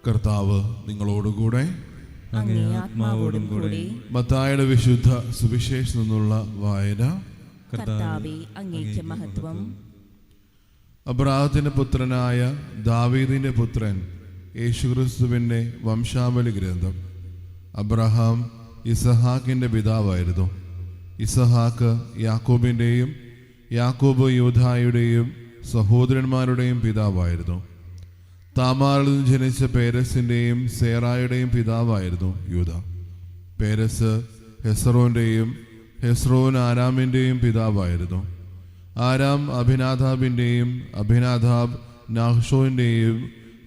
കർത്താവ് നിങ്ങളോടുകൂടെ. അങ്ങേ ആത്മാവോടും കൂടെ. മത്തായിയുടെ വിശുദ്ധ സുവിശേഷത്തിൽ നിന്നുള്ള വായന. കർത്താവേ, അങ്ങേക്ക് മഹത്വം. അബ്രാഹത്തിന്റെ പുത്രനായ ദാവീദിന്റെ പുത്രൻ യേശുക്രിസ്തുവിന്റെ വംശാവലി ഗ്രന്ഥം. അബ്രഹാം ഇസഹാക്കിന്റെ പിതാവായിരുന്നു. ഇസഹാക്ക് യാക്കോബിന്റെയും, യാക്കോബ് യൂദായുടെയും സഹോദരന്മാരുടെയും പിതാവായിരുന്നു. താമാറിൽ നിന്ന് ജനിച്ച പേരസിന്റെയും സേറായുടെയും പിതാവായിരുന്നു യൂദ. പേരസ് ഹെസ്രോന്റെയും, ഹെസ്രോൻ ആരാമിന്റെയും പിതാവായിരുന്നു. ആരാം അഭിനാദാബിന്റെയും, അഭിനാദാബ് നഹ്ശോന്റെയും,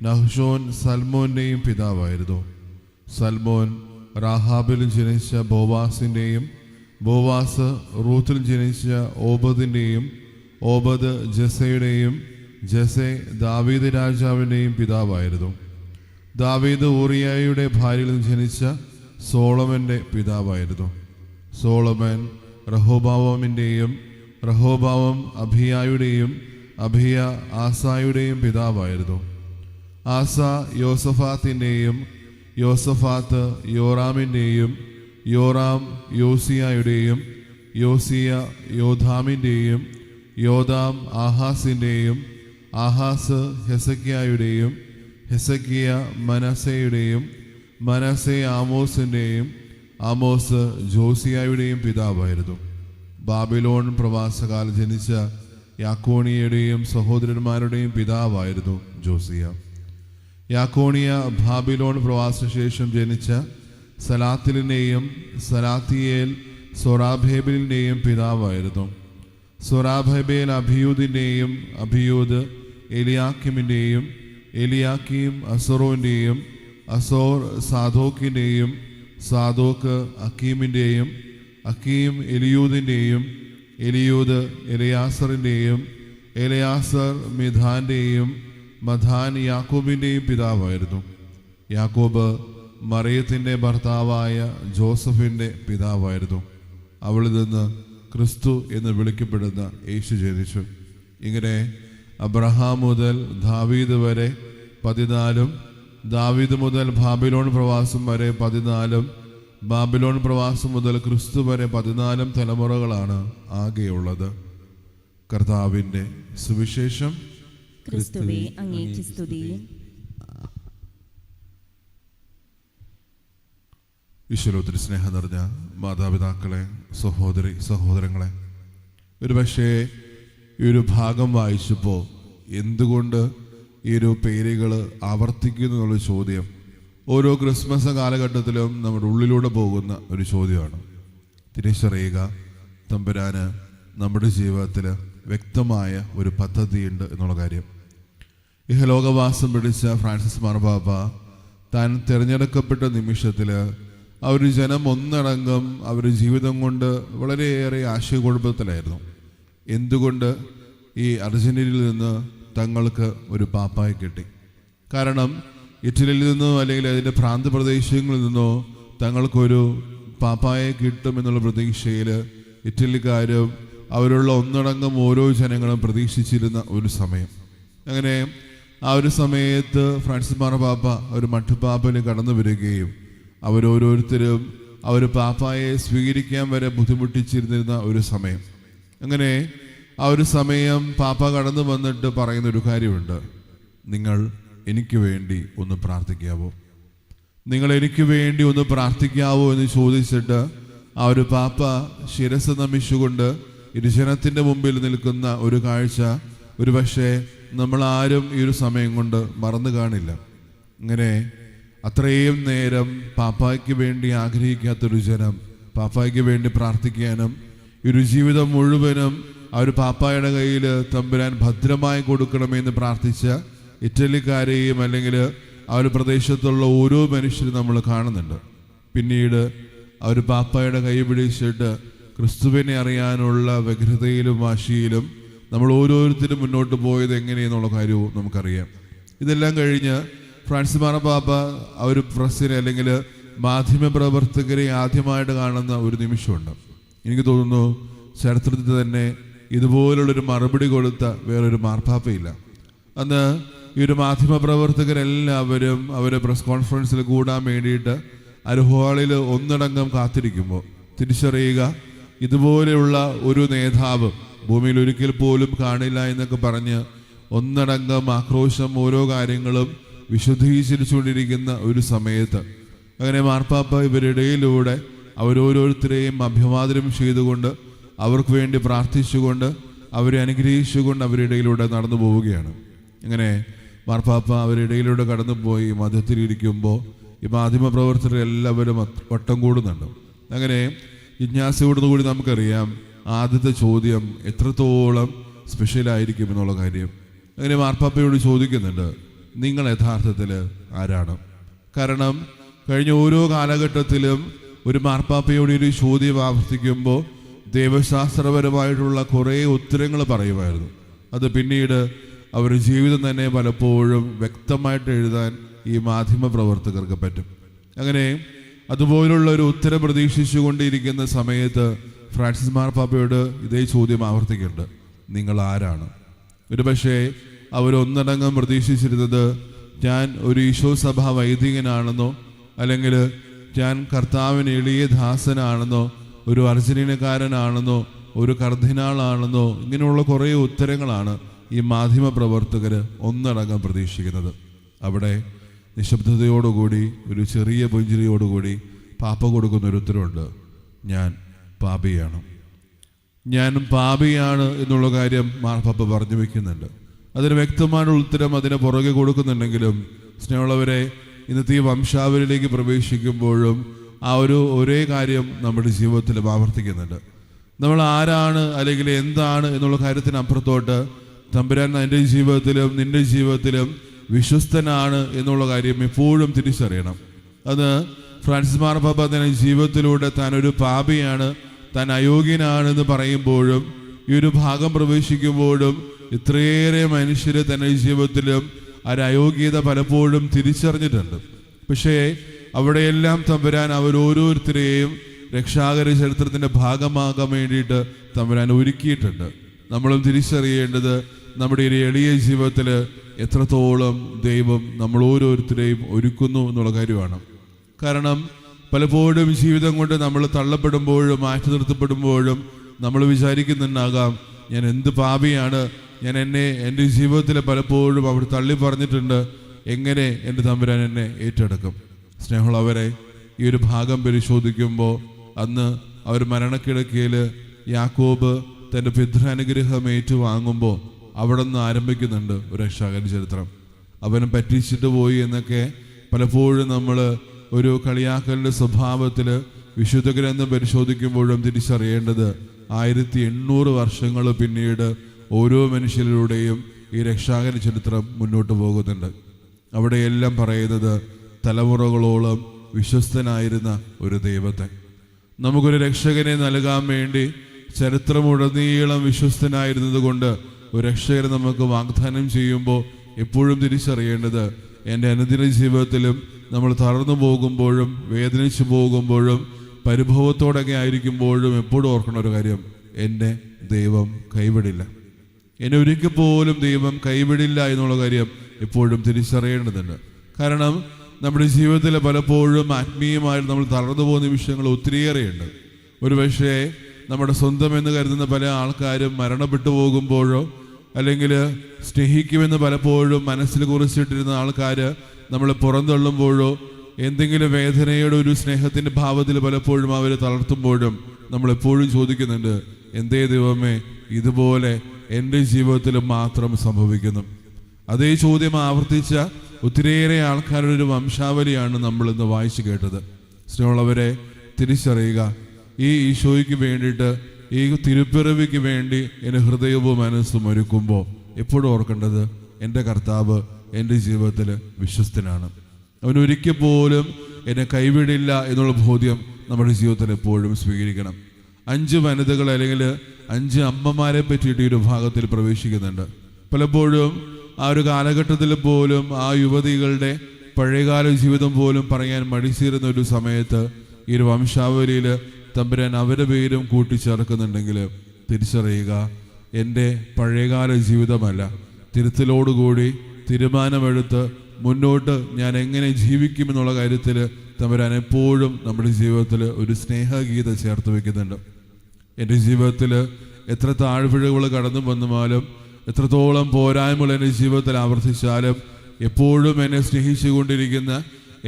നഹ്ശോൻ സൽമോന്റെയും പിതാവായിരുന്നു. സൽമോൻ റാഹാബിൽ ജനിച്ച ബോവാസിന്റെയും, ബോവാസ് റൂത്തിൽ ജനിച്ച ഓബദിന്റെയും, ഓബദ് ജസയുടെയും, ജസെ ദാവീദ് രാജാവിൻ്റെയും പിതാവായിരുന്നു. ദാവീദ് ഊറിയായുടെ ഭാര്യയിൽ ജനിച്ച സോളമൻ്റെ പിതാവായിരുന്നു. സോളമൻ റഹോബാവമിൻ്റെയും, റഹോബാവം അഭിയായുടെയും, അഭിയ ആസായുടെയും പിതാവായിരുന്നു. ആസ യോസഫാത്തിൻ്റെയും, യോസഫാത്ത് യോറാമിൻ്റെയും, യോറാം യോസിയായുടെയും, യോസിയ യോധാമിൻ്റെയും, യോധാം ആഹാസിൻ്റെയും, ആഹാസ് ഹെസക്കിയായുടെയും, ഹെസക്കിയ മനസ്സയുടെയും, മനസ്സെ ആമോസിൻ്റെയും, ആമോസ് ജോസിയായുടെയും പിതാവായിരുന്നു. ബാബിലോൺ പ്രവാസകാലം ജനിച്ച യാക്കോണിയയുടെയും സഹോദരന്മാരുടെയും പിതാവായിരുന്നു ജോസിയ. യാക്കോണിയ ബാബിലോൺ പ്രവാസശേഷം ജനിച്ച സലാത്തിലിൻ്റെയും, സലാത്തിയേൽ സൊറാബേബിലിൻ്റെയും പിതാവായിരുന്നു. സൊറാബേബേൽ അഭിയൂദിൻ്റെയും, അഭിയൂദ് എലിയാക്കിമിൻ്റെയും, എലിയാക്കീം അസറോൻ്റെയും, അസോർ സാദോക്കിൻ്റെയും, സാദോക്ക് അക്കീമിൻ്റെയും, അക്കീം എലിയൂദിൻ്റെയും, എലിയൂദ് എലയാസറിൻ്റെയും, എലയാസർ മിധാൻ്റെയും, മധാൻ യാക്കോബിൻ്റെയും പിതാവായിരുന്നു. യാക്കോബ് മറിയത്തിൻ്റെ ഭർത്താവായ ജോസഫിൻ്റെ പിതാവായിരുന്നു. അവളിൽ നിന്ന് ക്രിസ്തു എന്ന് വിളിക്കപ്പെടുന്ന യേശു ജനിച്ചു. ഇങ്ങനെ അബ്രഹാം മുതൽ ദാവീദ് വരെ 14, ദാവീദ് മുതൽ ബാബിലോൺ പ്രവാസം വരെ 14, ബാബിലോൺ പ്രവാസം മുതൽ ക്രിസ്തു വരെ 14 തലമുറകളാണ് ആകെയുള്ളത്. കർത്താവിൻ്റെ സുവിശേഷം. ക്രിസ്തുവേ, അങ്ങേക്ക് സ്തുതി. ഈശ്വരത്തിൽ സ്നേഹം നിറഞ്ഞ മാതാപിതാക്കളെ, സഹോദരി സഹോദരങ്ങളെ, ഒരുപക്ഷേ ഈ ഒരു ഭാഗം വായിച്ചപ്പോൾ എന്തുകൊണ്ട് ഈ ഒരു പേരുകൾ ആവർത്തിക്കുന്നു എന്നുള്ള ചോദ്യം ഓരോ ക്രിസ്മസ് കാലഘട്ടത്തിലും നമ്മുടെ ഉള്ളിലൂടെ പോകുന്ന ഒരു ചോദ്യമാണ്. തിരിച്ചറിയുക, തമ്പുരാന് നമ്മുടെ ജീവിതത്തിൽ വ്യക്തമായ ഒരു പദ്ധതിയുണ്ട് എന്നുള്ള കാര്യം. ഇഹലോകവാസം പിടിച്ച ഫ്രാൻസിസ് മാർപ്പാപ്പ താൻ തിരഞ്ഞെടുക്കപ്പെട്ട നിമിഷത്തിൽ ആ ഒരു ജനം ഒന്നടങ്കം അവരുടെ ജീവിതം കൊണ്ട് വളരെയേറെ ആശയക്കുഴപ്പത്തിലായിരുന്നു. എന്തുകൊണ്ട് ഈ അർജന്റീനയിൽ നിന്ന് തങ്ങൾക്ക് ഒരു പാപ്പായെ കിട്ടി? കാരണം ഇറ്റലിയിൽ നിന്നോ അല്ലെങ്കിൽ അതിൻ്റെ പ്രാന്തപ്രദേശങ്ങളിൽ നിന്നോ തങ്ങൾക്കൊരു പാപ്പായെ കിട്ടുമെന്നുള്ള പ്രതീക്ഷയിൽ ഇറ്റലിക്കാരും അവരുള്ള ഒന്നടങ്കം ഓരോ ജനങ്ങളും പ്രതീക്ഷിച്ചിരുന്ന ഒരു സമയം. അങ്ങനെ ആ ഒരു സമയത്ത് ഫ്രാൻസിസ് മാർപ്പാപ്പ ഒരു മട്ടുപ്പാപ്പയിൽ കടന്നു വരികയും അവരോരോരുത്തരും അവർ പാപ്പായെ സ്വീകരിക്കാൻ വരെ ബുദ്ധിമുട്ടിച്ചിരുന്നിരുന്ന ഒരു സമയം. അങ്ങനെ ആ ഒരു സമയം പാപ്പ കടന്നു വന്നിട്ട് പറയുന്നൊരു കാര്യമുണ്ട്: നിങ്ങൾ എനിക്ക് വേണ്ടി ഒന്ന് പ്രാർത്ഥിക്കാവോ, നിങ്ങൾ എനിക്ക് വേണ്ടി ഒന്ന് പ്രാർത്ഥിക്കാവോ എന്ന് ചോദിച്ചിട്ട് ആ ഒരു പാപ്പ ശിരസ് നമിച്ചുകൊണ്ട് ഇരുജനത്തിൻ്റെ മുമ്പിൽ നിൽക്കുന്ന ഒരു കാഴ്ച ഒരുപക്ഷെ നമ്മളാരും ഈ ഒരു സമയം കൊണ്ട് മറന്നു കാണില്ല. ഇങ്ങനെ അത്രയും നേരം പാപ്പായ്ക്ക് വേണ്ടി ആഗ്രഹിക്കാത്തൊരു ജനം പാപ്പായ്ക്ക് വേണ്ടി പ്രാർത്ഥിക്കാനും ഒരു ജീവിതം മുഴുവനും ആ ഒരു പാപ്പായുടെ കയ്യിൽ തമ്പുരാൻ ഭദ്രമായി കൊടുക്കണമെന്ന് പ്രാർത്ഥിച്ച ഇറ്റലിക്കാരെയും അല്ലെങ്കിൽ ആ ഒരു പ്രദേശത്തുള്ള ഓരോ മനുഷ്യരും നമ്മൾ കാണുന്നുണ്ട്. പിന്നീട് ആ ഒരു പാപ്പായുടെ കൈ പിടിച്ചിട്ട് ക്രിസ്തുവിനെ അറിയാനുള്ള വ്യഗ്രതയിലും വാശിയിലും നമ്മൾ ഓരോരുത്തരും മുന്നോട്ട് പോയത് എങ്ങനെയെന്നുള്ള കാര്യവും നമുക്കറിയാം. ഇതെല്ലാം കഴിഞ്ഞ് ഫ്രാൻസിസ് മാർപ്പാപ്പ ആ ഒരു പ്രസ്സിനെ അല്ലെങ്കിൽ മാധ്യമപ്രവർത്തകരെ ആദ്യമായിട്ട് കാണുന്ന ഒരു നിമിഷമുണ്ട്. എനിക്ക് തോന്നുന്നു ചരിത്രത്തിൽ തന്നെ ഇതുപോലുള്ളൊരു മറുപടി കൊടുത്ത വേറൊരു മാർപ്പാപ്പയില്ല. അന്ന് ഈ ഒരു മാധ്യമപ്രവർത്തകരെല്ലാവരും അവരെ പ്രസ് കോൺഫറൻസിൽ കൂടാൻ വേണ്ടിയിട്ട് അരുഹാളിൽ ഒന്നടങ്കം കാത്തിരിക്കുമ്പോൾ തിരിച്ചറിയുക, ഇതുപോലെയുള്ള ഒരു നേതാവ് ഭൂമിയിൽ ഒരിക്കൽ പോലും കാണില്ല എന്നൊക്കെ പറഞ്ഞ് ഒന്നടങ്കം ആക്രോശം ഓരോ കാര്യങ്ങളും വിശദീകരിച്ചുകൊണ്ടിരിക്കുന്ന ഒരു സമയത്ത് അങ്ങനെ മാർപ്പാപ്പ ഇവരിടയിലൂടെ അവരോരോരുത്തരെയും അഭിവാദനം ചെയ്തുകൊണ്ട് അവർക്ക് വേണ്ടി പ്രാർത്ഥിച്ചുകൊണ്ട് അവരെ അനുഗ്രഹിച്ചുകൊണ്ട് അവരിടയിലൂടെ നടന്നു പോവുകയാണ്. അങ്ങനെ മാർപ്പാപ്പ അവരിടയിലൂടെ കടന്നുപോയി മധ്യത്തിലിരിക്കുമ്പോൾ ഈ മാധ്യമപ്രവർത്തകർ എല്ലാവരും വട്ടം കൂടുന്നുണ്ട്. അങ്ങനെ ജിജ്ഞാസയോടുകൂടി നമുക്കറിയാം ആദ്യത്തെ ചോദ്യം എത്രത്തോളം സ്പെഷ്യലായിരിക്കും എന്നുള്ള കാര്യം. അങ്ങനെ മാർപ്പാപ്പയോട് ചോദിക്കുന്നുണ്ട്, നിങ്ങൾ യഥാർത്ഥത്തിൽ ആരാണ്? കാരണം കഴിഞ്ഞ ഓരോ കാലഘട്ടത്തിലും ഒരു മാർപ്പാപ്പയോട് ഒരു ചോദ്യം ആവർത്തിക്കുമ്പോൾ ദൈവശാസ്ത്രപരമായിട്ടുള്ള കുറേ ഉത്തരങ്ങൾ പറയുമായിരുന്നു. അത് പിന്നീട് അവരുടെ ജീവിതം തന്നെ പലപ്പോഴും വ്യക്തമായിട്ട് എഴുതാൻ ഈ മാധ്യമ പ്രവർത്തകർക്ക് പറ്റും. അങ്ങനെ അതുപോലുള്ള ഒരു ഉത്തരം പ്രതീക്ഷിച്ചുകൊണ്ടിരിക്കുന്ന സമയത്ത് ഫ്രാൻസിസ് മാർപ്പാപ്പയോട് ഇതേ ചോദ്യം ആവർത്തിക്കുന്നുണ്ട്, നിങ്ങൾ ആരാണ്? ഒരു പക്ഷേ അവരൊന്നടങ്കം പ്രതീക്ഷിച്ചിരുന്നത് ഞാൻ ഒരു ഈശോ സഭാ വൈദികനാണെന്നോ, അല്ലെങ്കിൽ ഞാൻ കർത്താവിന് എളിയ ദാസനാണെന്നോ, ഒരു അർജന്റീനക്കാരനാണെന്നോ, ഒരു കർദിനാളാണെന്നോ, ഇങ്ങനെയുള്ള കുറേ ഉത്തരങ്ങളാണ് ഈ മാധ്യമ പ്രവർത്തകർ ഒന്നടങ്കം പ്രതീക്ഷിക്കുന്നത്. അവിടെ നിശബ്ദതയോടുകൂടി ഒരു ചെറിയ പുഞ്ചിരിയോടുകൂടി പാപ്പ കൊടുക്കുന്നൊരു ഉത്തരവുണ്ട്, ഞാൻ പാപിയാണ്. ഞാൻ പാപിയാണ് എന്നുള്ള കാര്യം മാർപ്പാപ്പ പറഞ്ഞു വെക്കുന്നുണ്ട്. അതിന് വ്യക്തമായ ഉത്തരം അതിന് പുറകെ കൊടുക്കുന്നുണ്ടെങ്കിലും സ്നേഹമുള്ളവരെ, ഇന്നത്തെ ഈ വംശാവലിയിലേക്ക് പ്രവേശിക്കുമ്പോഴും ആ ഒരേ കാര്യം നമ്മുടെ ജീവിതത്തിലും ആവർത്തിക്കുന്നുണ്ട്. നമ്മൾ ആരാണ് അല്ലെങ്കിൽ എന്താണ് എന്നുള്ള കാര്യത്തിന് അപ്പുറത്തോട്ട് തമ്പുരാൻ എൻ്റെ ജീവിതത്തിലും നിന്റെ ജീവിതത്തിലും വിശ്വസ്തനാണ് എന്നുള്ള കാര്യം എപ്പോഴും തിരിച്ചറിയണം. അത് ഫ്രാൻസിസ് മാർപ്പാപ്പ തന്നെ ജീവിതത്തിലൂടെ താൻ ഒരു പാപിയാണ്, താൻ അയോഗ്യനാണെന്ന് പറയുമ്പോഴും ഈ ഒരു ഭാഗം പ്രവേശിക്കുമ്പോഴും ഇത്രയേറെ മനുഷ്യര് തന്റെ ജീവിതത്തിലും ആ അയോഗ്യത പലപ്പോഴും തിരിച്ചറിഞ്ഞിട്ടുണ്ട്. പക്ഷേ അവിടെയെല്ലാം തമ്പുരാൻ അവരോരോരുത്തരെയും രക്ഷാകര ചരിത്രത്തിന്റെ ഭാഗമാകാൻ വേണ്ടിയിട്ട് തമ്പുരാൻ ഒരുക്കിയിട്ടുണ്ട്. നമ്മളും തിരിച്ചറിയേണ്ടത് നമ്മുടെ ഒരു എളിയ ജീവിതത്തിൽ എത്രത്തോളം ദൈവം നമ്മൾ ഓരോരുത്തരെയും ഒരുക്കുന്നു എന്നുള്ള കാര്യമാണ്. കാരണം പലപ്പോഴും ജീവിതം കൊണ്ട് നമ്മൾ തള്ളപ്പെടുമ്പോഴും മാറ്റി നിർത്തപ്പെടുമ്പോഴും നമ്മൾ വിചാരിക്കുന്നുണ്ടാകാം, ഞാൻ എന്ത് പാപിയാണ്, ഞാൻ എൻ്റെ ജീവിതത്തിൽ പലപ്പോഴും അവർ തള്ളി പറഞ്ഞിട്ടുണ്ട്, എങ്ങനെ എൻ്റെ തമ്പുരാൻ എന്നെ ഏറ്റെടുക്കും? സ്നേഹമുള്ളവരെ, ഈ ഒരു ഭാഗം പരിശോധിക്കുമ്പോൾ അന്ന് അവർ മരണക്കിടക്കയിൽ യാക്കോബ് തൻ്റെ പിതൃനുഗ്രഹം ഏറ്റുവാങ്ങുമ്പോൾ അവിടെ നിന്ന് ആരംഭിക്കുന്നുണ്ട് ഒരു രക്ഷാകര ചരിത്രം. അവനെ പറ്റിച്ചിട്ട് പോയി എന്നൊക്കെ പലപ്പോഴും നമ്മൾ ഒരു കളിയാക്കലിൻ്റെ സ്വഭാവത്തിൽ വിശുദ്ധ ഗ്രന്ഥം പരിശോധിക്കുമ്പോഴും തിരിച്ചറിയേണ്ടത് 1800 വർഷങ്ങൾ പിന്നീട് ഓരോ മനുഷ്യരിലൂടെയും ഈ രക്ഷാകര ചരിത്രം മുന്നോട്ട് പോകുന്നുണ്ട്. അവിടെയെല്ലാം പറയുന്നത് തലമുറകളോളം വിശ്വസ്തനായിരുന്ന ഒരു ദൈവത്തെ, നമുക്കൊരു രക്ഷകനെ നൽകാൻ വേണ്ടി ചരിത്രമുടനീളം വിശ്വസ്തനായിരുന്നത് കൊണ്ട് ഒരു രക്ഷകനെ നമുക്ക് വാഗ്ദാനം ചെയ്യുമ്പോൾ എപ്പോഴും തിരിച്ചറിയേണ്ടത് എൻ്റെ അനുദിന ജീവിതത്തിലും നമ്മൾ തളർന്നു പോകുമ്പോഴും വേദനിച്ചു പോകുമ്പോഴും പരിഭവത്തോടൊക്കെ ആയിരിക്കുമ്പോഴും എപ്പോഴും ഓർക്കണ ഒരു കാര്യം, എന്നെ ദൈവം കൈവിടില്ല, എന്നെ ഒരിക്കൽ പോലും ദൈവം കൈവിടില്ല എന്നുള്ള കാര്യം എപ്പോഴും തിരിച്ചറിയേണ്ടതുണ്ട്. കാരണം നമ്മുടെ ജീവിതത്തിൽ പലപ്പോഴും ആത്മീയമായി നമ്മൾ തളർന്നു പോകുന്ന നിമിഷങ്ങൾ ഒത്തിരിയേറെയുണ്ട്. ഒരു പക്ഷേ നമ്മുടെ സ്വന്തം എന്ന് കരുതുന്ന പല ആൾക്കാരും മരണപ്പെട്ടു പോകുമ്പോഴോ അല്ലെങ്കിൽ സ്നേഹിക്കുമെന്ന് പലപ്പോഴും മനസ്സിൽ കുറിച്ചിട്ടിരുന്ന ആൾക്കാർ നമ്മളെ പുറന്തള്ളുമ്പോഴോ എന്തെങ്കിലും വേദനയുടെ ഒരു സ്നേഹത്തിൻ്റെ ഭാവത്തിൽ പലപ്പോഴും അവർ തളർത്തുമ്പോഴും നമ്മളെപ്പോഴും ചോദിക്കുന്നുണ്ട്, എന്തേ ദൈവമേ ഇതുപോലെ എൻ്റെ ജീവിതത്തിൽ മാത്രം സംഭവിക്കുന്നു? അതേ ചോദ്യം ആവർത്തിച്ച ഒത്തിരിയേറെ ആൾക്കാരുടെ ഒരു വംശാവലിയാണ് നമ്മൾ ഇന്ന് വായിച്ചു കേട്ടത്. സ്നേഹമുള്ളവരെ, തിരിച്ചറിയുക, ഈ ഈശോയ്ക്ക് വേണ്ടിയിട്ട്, ഈ തിരുപ്പിറവിക്ക് വേണ്ടി എൻ്റെ ഹൃദയവും മനസ്സും ഒരുക്കുമ്പോൾ എപ്പോഴും ഓർക്കേണ്ടത്, എൻ്റെ കർത്താവ് എൻ്റെ ജീവിതത്തിൽ വിശ്വസ്തനാണ്, അവൻ ഒരിക്കൽ പോലും എന്നെ കൈവിടില്ല എന്നുള്ള ബോധ്യം നമ്മുടെ ജീവിതത്തിൽ എപ്പോഴും സ്വീകരിക്കണം. 5 വനിതകൾ അല്ലെങ്കിൽ 5 അമ്മമാരെ പറ്റിയിട്ട് ഈ ഒരു ഭാഗത്തിൽ പ്രവേശിക്കുന്നുണ്ട്. പലപ്പോഴും ആ ഒരു കാലഘട്ടത്തിൽ പോലും ആ യുവതികളുടെ പഴയകാല ജീവിതം പോലും പറയാൻ മടിച്ചിരുന്ന ഒരു സമയത്ത് ഈ ഒരു വംശാവലിയിൽ തമ്പുരാൻ അവരുടെ പേരും കൂട്ടിച്ചേർക്കുന്നുണ്ടെങ്കിൽ തിരിച്ചറിയുക, എൻ്റെ പഴയകാല ജീവിതമല്ല, തിരുത്തലോടുകൂടി തീരുമാനമെടുത്ത് മുന്നോട്ട് ഞാൻ എങ്ങനെ ജീവിക്കുമെന്നുള്ള കാര്യത്തിൽ തമ്പുരാൻ എപ്പോഴും നമ്മുടെ ജീവിതത്തിൽ ഒരു സ്നേഹഗീത ചേർത്ത് വയ്ക്കുന്നുണ്ട്. എൻ്റെ ജീവിതത്തിൽ എത്ര താഴ്പിഴകൾ കടന്നു വന്നാലും, എത്രത്തോളം പോരായ്മകൾ എൻ്റെ ജീവിതത്തിൽ ആവർത്തിച്ചാലും, എപ്പോഴും എന്നെ സ്നേഹിച്ചു കൊണ്ടിരിക്കുന്ന,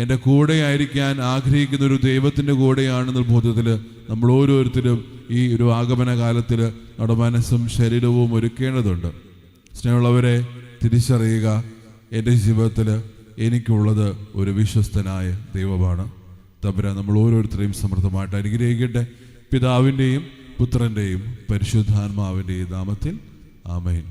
എൻ്റെ കൂടെ ആയിരിക്കാൻ ആഗ്രഹിക്കുന്ന ഒരു ദൈവത്തിൻ്റെ കൂടെയാണെന്ന ബോധ്യത്തിൽ നമ്മൾ ഓരോരുത്തരും ഈ ഒരു ആഗമന കാലത്തിൽ നമ്മുടെ മനസ്സും ശരീരവും ഒരുക്കേണ്ടതുണ്ട്. സ്നേഹമുള്ളവരെ, തിരിച്ചറിയുക, എൻ്റെ ജീവിതത്തിൽ എനിക്കുള്ളത് ഒരു വിശ്വസ്തനായ ദൈവമാണ്. തമ്പുരാൻ നമ്മൾ ഓരോരുത്തരെയും സമൃദ്ധമായിട്ട് അനുഗ്രഹിക്കട്ടെ. പിതാവിൻ്റെയും പുത്രൻ്റെയും പരിശുദ്ധാത്മാവിൻ്റെയും നാമത്തിൽ ആമേൻ.